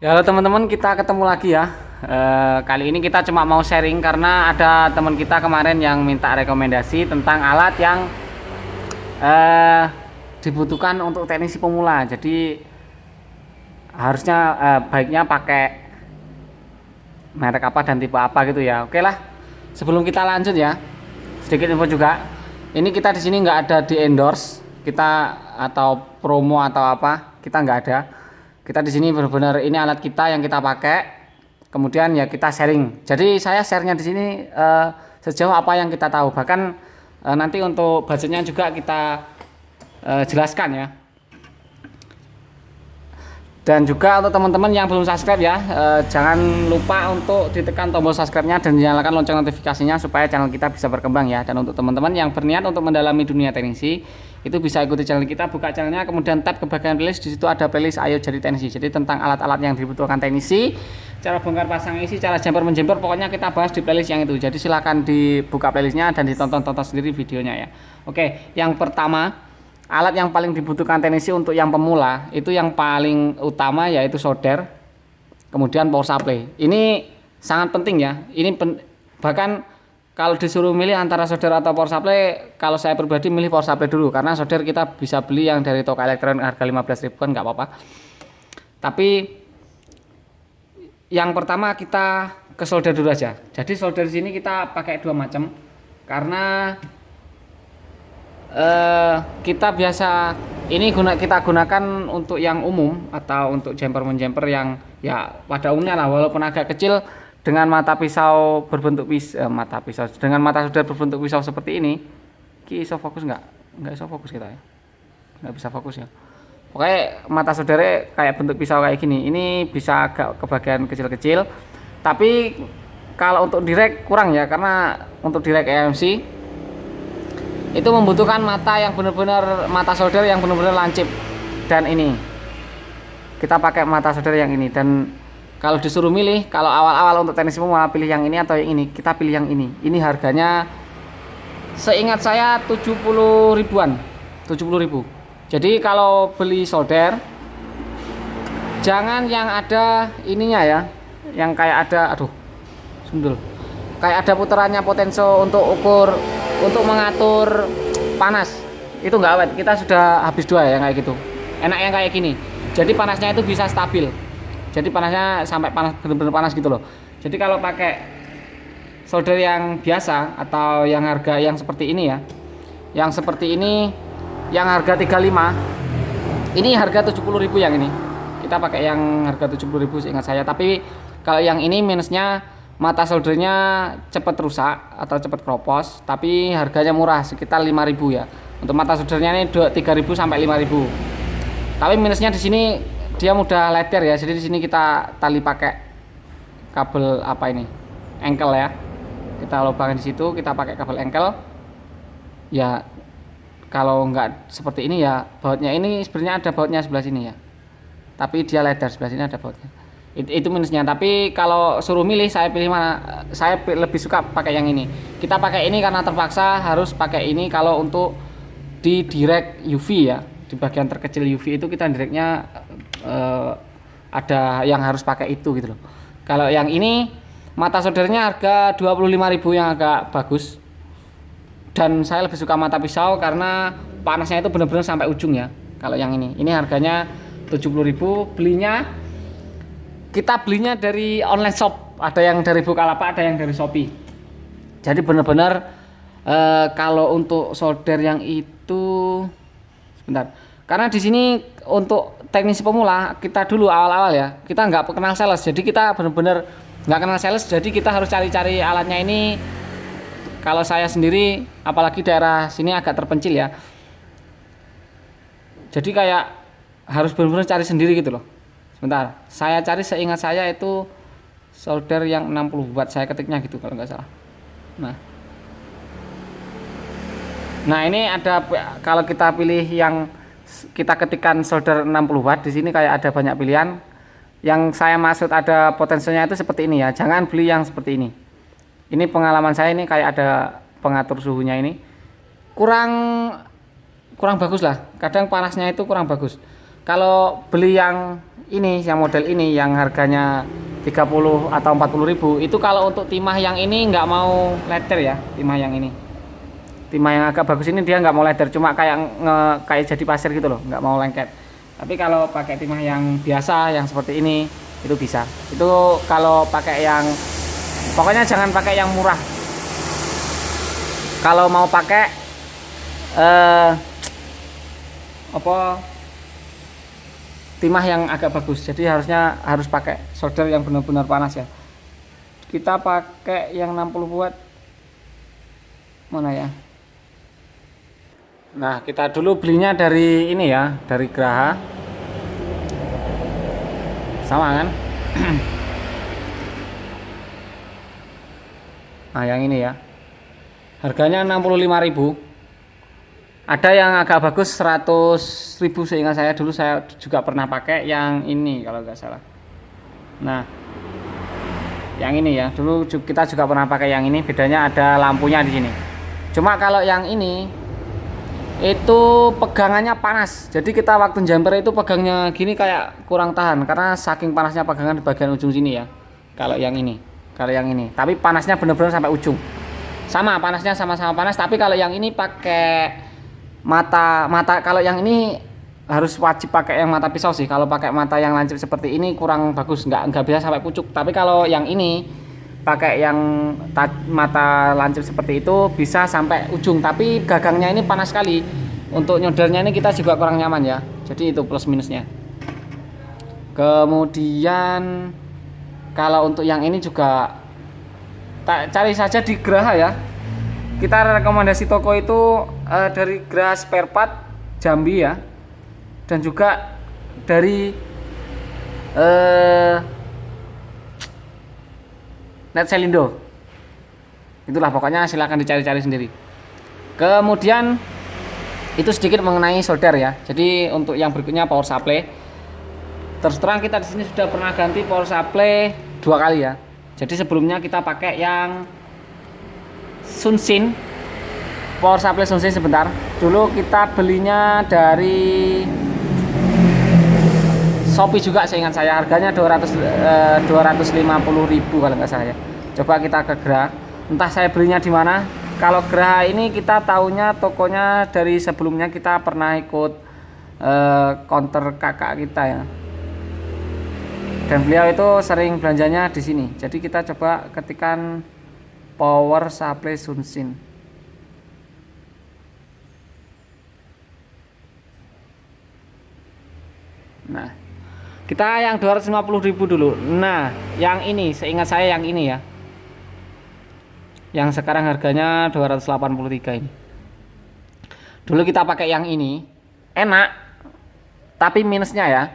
Ya, halo teman-teman, kita ketemu lagi ya. Kali ini kita cuma mau sharing karena ada teman kita kemarin yang minta rekomendasi tentang alat yang dibutuhkan untuk teknisi pemula. Jadi harusnya baiknya pakai merek apa dan tipe apa gitu ya. Oke lah. Sebelum kita lanjut ya, sedikit info juga. Ini kita di sini nggak ada di endorse kita atau promo atau apa, kita nggak ada. Kita di sini benar-benar ini alat kita yang kita pakai, kemudian ya kita sharing. Jadi saya share-nya di sini sejauh apa yang kita tahu. Bahkan nanti untuk budgetnya juga kita jelaskan ya. Dan juga untuk teman-teman yang belum subscribe ya, jangan lupa untuk ditekan tombol subscribe-nya dan nyalakan lonceng notifikasinya supaya channel kita bisa berkembang ya. Dan untuk teman-teman yang berniat untuk mendalami dunia teknisi, itu bisa ikuti channel kita, buka channelnya, kemudian tab ke bagian playlist. Di situ ada playlist Ayo Jadi Teknisi. Jadi tentang alat-alat yang dibutuhkan teknisi, cara bongkar pasang isi, cara jumper menjumper, pokoknya kita bahas di playlist yang itu. Jadi silahkan dibuka playlistnya dan ditonton sendiri videonya ya. Oke, yang pertama, alat yang paling dibutuhkan teknisi untuk yang pemula itu yang paling utama yaitu solder, kemudian power supply. Ini sangat penting ya. Bahkan kalau disuruh milih antara solder atau power supply, kalau saya pribadi milih power supply dulu, karena solder kita bisa beli yang dari toko elektronik harga 15 ribuan nggak apa-apa. Tapi yang pertama kita ke solder dulu aja. Jadi solder di sini kita pakai dua macam karena kita biasa ini kita gunakan untuk yang umum atau untuk jumper yang ya pada umumnya lah, walaupun agak kecil, dengan mata pisau berbentuk dengan mata solder berbentuk pisau seperti ini. Iso fokus nggak iso fokus kita ya, nggak bisa fokus ya. Oke, mata soldernya kayak bentuk pisau kayak gini, ini bisa agak ke bagian kecil-kecil, tapi kalau untuk direct kurang ya, karena untuk direct EMC itu membutuhkan mata yang benar-benar mata solder yang benar-benar lancip, dan ini kita pakai mata solder yang ini. Dan kalau disuruh milih, kalau awal-awal untuk teknisi pemula pilih yang ini atau yang ini, kita pilih yang ini. Ini harganya seingat saya 70 ribuan, 70 ribu. Jadi kalau beli solder jangan yang ada ininya ya, yang kayak ada sundul, kayak ada putarannya potensio untuk mengatur panas. Itu enggak awet, kita sudah habis dua ya kayak gitu. Enak yang kayak gini, jadi panasnya itu bisa stabil, jadi panasnya sampai benar-benar panas gitu loh. Jadi kalau pakai solder yang biasa atau yang harga yang seperti ini ya, yang seperti ini, yang harga 35, ini harga 70 ribu. Yang ini kita pakai yang harga 70 ribu seingat saya. Tapi kalau yang ini minusnya mata soldernya cepat rusak atau cepat kropos, tapi harganya murah, sekitar 5.000 ya. Untuk mata soldernya ini 3.000 sampai 5.000. Tapi minusnya di sini dia mudah leder ya. Jadi di sini kita tali pakai kabel apa ini? Engkel ya. Kita lubangin di situ, kita pakai kabel engkel. Ya kalau nggak seperti ini ya, bautnya ini sebenarnya ada bautnya sebelah sini ya. Tapi dia leder, sebelah sini ada bautnya. Itu minusnya. Tapi kalau suruh milih, saya pilih mana? Saya lebih suka pakai yang ini. Kita pakai ini karena terpaksa harus pakai ini kalau untuk di direct UV ya, di bagian terkecil UV itu kita directnya ada yang harus pakai itu gitu loh. Kalau yang ini mata soldernya harga 25.000 yang agak bagus, dan saya lebih suka mata pisau karena panasnya itu benar-benar sampai ujung ya. Kalau yang ini harganya 70.000. Kita belinya dari online shop, ada yang dari Bukalapak, ada yang dari Shopee. Jadi benar-benar kalau untuk solder yang itu sebentar, karena di sini untuk teknisi pemula kita dulu awal-awal ya, kita nggak kenal sales, jadi kita benar-benar nggak kenal sales, jadi kita harus cari-cari alatnya ini. Kalau saya sendiri, apalagi daerah sini agak terpencil ya, jadi kayak harus benar-benar cari sendiri gitu loh. Sebentar, saya cari, seingat saya itu solder yang 60 watt, saya ketiknya gitu kalau nggak salah. Nah ini ada, kalau kita pilih yang kita ketikkan solder 60 watt, di sini kayak ada banyak pilihan. Yang saya maksud ada potensinya itu seperti ini ya, jangan beli yang seperti ini. Ini pengalaman saya, ini kayak ada pengatur suhunya, ini kurang bagus lah, kadang panasnya itu kurang bagus. Kalau beli yang ini, yang model ini yang harganya 30 atau 40.000 itu kalau untuk timah yang ini nggak mau leder ya. Timah yang ini, timah yang agak bagus ini dia nggak mau leder, cuma kayak jadi pasir gitu loh, nggak mau lengket. Tapi kalau pakai timah yang biasa yang seperti ini itu bisa. Itu kalau pakai yang, pokoknya jangan pakai yang murah. Kalau mau pakai timah yang agak bagus, jadi harus pakai solder yang benar-benar panas ya. Kita pakai yang 60 watt mana ya. Nah, kita dulu belinya dari ini ya, dari Graha. Sama kan? Nah, yang ini ya. Harganya 65.000. Ada yang agak bagus 100.000 seingat saya, dulu saya juga pernah pakai yang ini kalau nggak salah. Nah, yang ini ya, dulu kita juga pernah pakai yang ini, bedanya ada lampunya di sini. Cuma kalau yang ini itu pegangannya panas, jadi kita waktu jumper itu pegangnya gini kayak kurang tahan karena saking panasnya pegangan di bagian ujung sini ya. Kalau yang ini, tapi panasnya bener-bener sampai ujung. Sama panasnya, sama-sama panas. Tapi kalau yang ini pakai mata, kalau yang ini harus wajib pakai yang mata pisau sih. Kalau pakai mata yang lancip seperti ini kurang bagus, nggak bisa sampai pucuk. Tapi kalau yang ini pakai yang mata lancip seperti itu bisa sampai ujung, tapi gagangnya ini panas sekali. Untuk nyodernya ini kita juga kurang nyaman ya, jadi itu plus minusnya. Kemudian kalau untuk yang ini juga cari saja di Graha ya. Kita rekomendasi toko itu dari Graha Spare Part Jambi ya, dan juga dari Net Selindo. Itulah pokoknya, silahkan dicari-cari sendiri. Kemudian itu sedikit mengenai solder ya. Jadi untuk yang berikutnya power supply. Terus terang kita di sini sudah pernah ganti power supply 2 kali ya. Jadi sebelumnya kita pakai yang Sunsin, power supply Sunsin sebentar. Dulu kita belinya dari Shopee juga seingat saya, harganya 250.000 kalau nggak salah ya. Coba kita ke Graha, entah saya belinya di mana. Kalau Graha ini kita tahunya tokonya dari sebelumnya kita pernah ikut counter kakak kita ya, dan beliau itu sering belanjanya di sini. Jadi kita coba ketikkan power supply Sunsin. Nah, kita yang 250.000 dulu. Nah, yang ini seingat saya yang ini ya, yang sekarang harganya 283 ini. Dulu kita pakai yang ini, enak, tapi minusnya ya.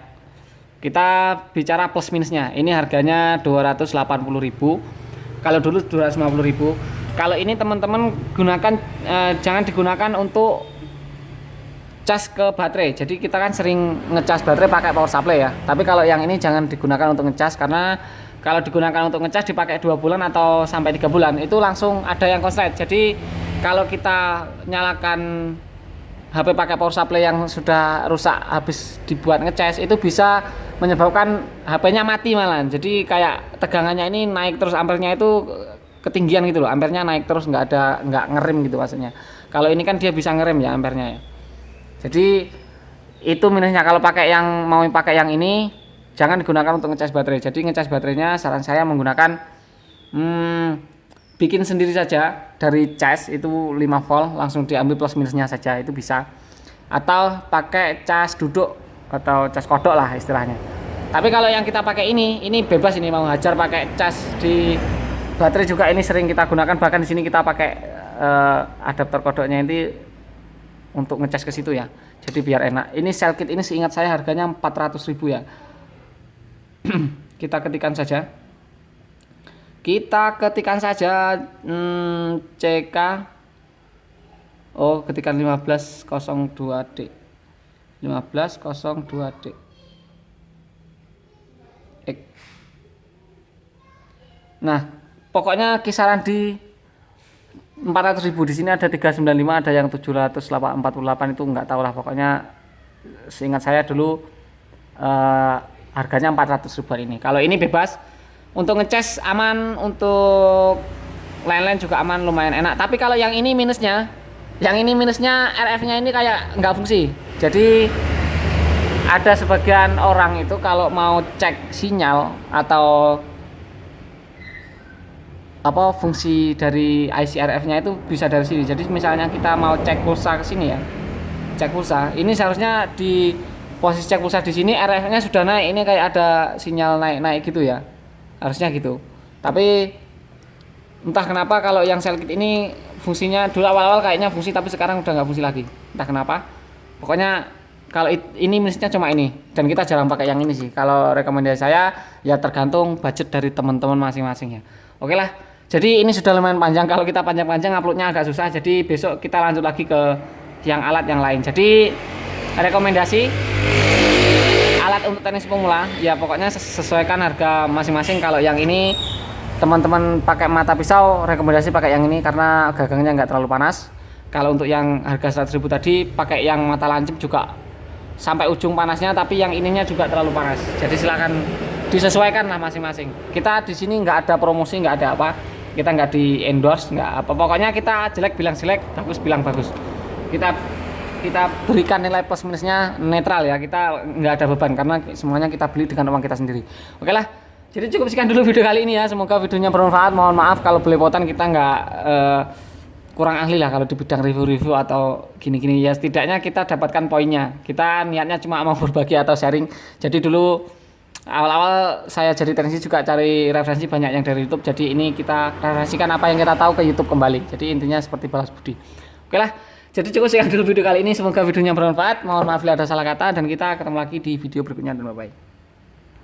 Kita bicara plus minusnya. Ini harganya 280.000. Kalau dulu 250.000. Kalau ini teman-teman gunakan, jangan digunakan untuk cas ke baterai. Jadi kita kan sering ngecas baterai pakai power supply ya. Tapi kalau yang ini jangan digunakan untuk ngecas, karena kalau digunakan untuk ngecas dipakai 2 bulan atau sampai 3 bulan itu langsung ada yang konslet. Jadi kalau kita nyalakan HP pakai power supply yang sudah rusak habis dibuat ngecas, itu bisa menyebabkan HP-nya mati malah. Jadi kayak tegangannya ini naik terus, ampernya itu ketinggian gitu loh. Ampernya naik terus, nggak ngerem gitu maksudnya. Kalau ini kan dia bisa ngerem ya ampernya ya. Jadi itu minusnya. Kalau mau pakai yang ini jangan digunakan untuk ngecas baterai. Jadi ngecas baterainya saran saya menggunakan bikin sendiri saja dari cas itu 5 volt, langsung diambil plus minusnya saja, itu bisa. Atau pakai cas duduk atau cas kodok lah istilahnya. Tapi kalau yang kita pakai ini bebas, ini mau hajar pakai cas di baterai juga ini sering kita gunakan. Bahkan di sini kita pakai adapter kodoknya ini untuk ngecas ke situ ya, jadi biar enak. Ini cell kit ini seingat saya harganya 400.000 ya. Kita ketikkan saja CK, ketikan 1502D. Nah, pokoknya kisaran di 400.000. Di sini ada 395, ada yang 748, itu nggak tahu lah. Pokoknya seingat saya dulu harganya 400 ribuan ini. Kalau ini bebas, untuk ngecas aman, untuk lain-lain juga aman, lumayan enak. Tapi kalau yang ini minusnya RF-nya ini kayak nggak fungsi. Jadi ada sebagian orang itu kalau mau cek sinyal atau apa fungsi dari IC RF-nya itu bisa dari sini. Jadi misalnya kita mau cek pulsa ke sini ya, cek pulsa. Ini seharusnya di posisi cek pulsa di sini RF-nya sudah naik. Ini kayak ada sinyal naik-naik gitu ya, harusnya gitu. Tapi entah kenapa kalau yang sel kit ini fungsinya dulu awal-awal kayaknya fungsi, tapi sekarang udah nggak fungsi lagi. Entah kenapa. Pokoknya kalau ini minusnya cuma ini, dan kita jarang pakai yang ini sih. Kalau rekomendasi saya ya tergantung budget dari teman-teman masing-masing ya. Oke lah. Jadi ini sudah lumayan panjang. Kalau kita panjang-panjang uploadnya agak susah. Jadi besok kita lanjut lagi ke yang alat yang lain. Jadi rekomendasi alat untuk tenis pemula ya pokoknya sesuaikan harga masing-masing. Kalau yang ini teman-teman pakai mata pisau, rekomendasi pakai yang ini karena gagangnya nggak terlalu panas. Kalau untuk yang harga 100.000 tadi pakai yang mata lancip juga sampai ujung panasnya, tapi yang ininya juga terlalu panas. Jadi silakan disesuaikan lah masing-masing. Kita di sini nggak ada promosi, nggak ada apa, kita nggak di endorse, nggak apa. Pokoknya kita jelek bilang jelek, bagus bilang bagus. Kita berikan nilai plus minusnya netral ya. Kita nggak ada beban karena semuanya kita beli dengan uang kita sendiri. Oke lah. Jadi cukup sekian dulu video kali ini ya. Semoga videonya bermanfaat. Mohon maaf kalau belepotan, kita nggak kurang ahli lah kalau di bidang review-review atau gini-gini ya. Setidaknya kita dapatkan poinnya. Kita niatnya cuma mau berbagi atau sharing. Jadi dulu awal-awal saya jadi teknisi juga cari referensi banyak yang dari YouTube. Jadi ini kita referensikan apa yang kita tahu ke YouTube kembali. Jadi intinya seperti balas budi. Oke lah. Jadi cukup sekian dulu video kali ini. Semoga videonya bermanfaat. Mohon maaf bila ada salah kata, dan kita ketemu lagi di video berikutnya, dan bye bye.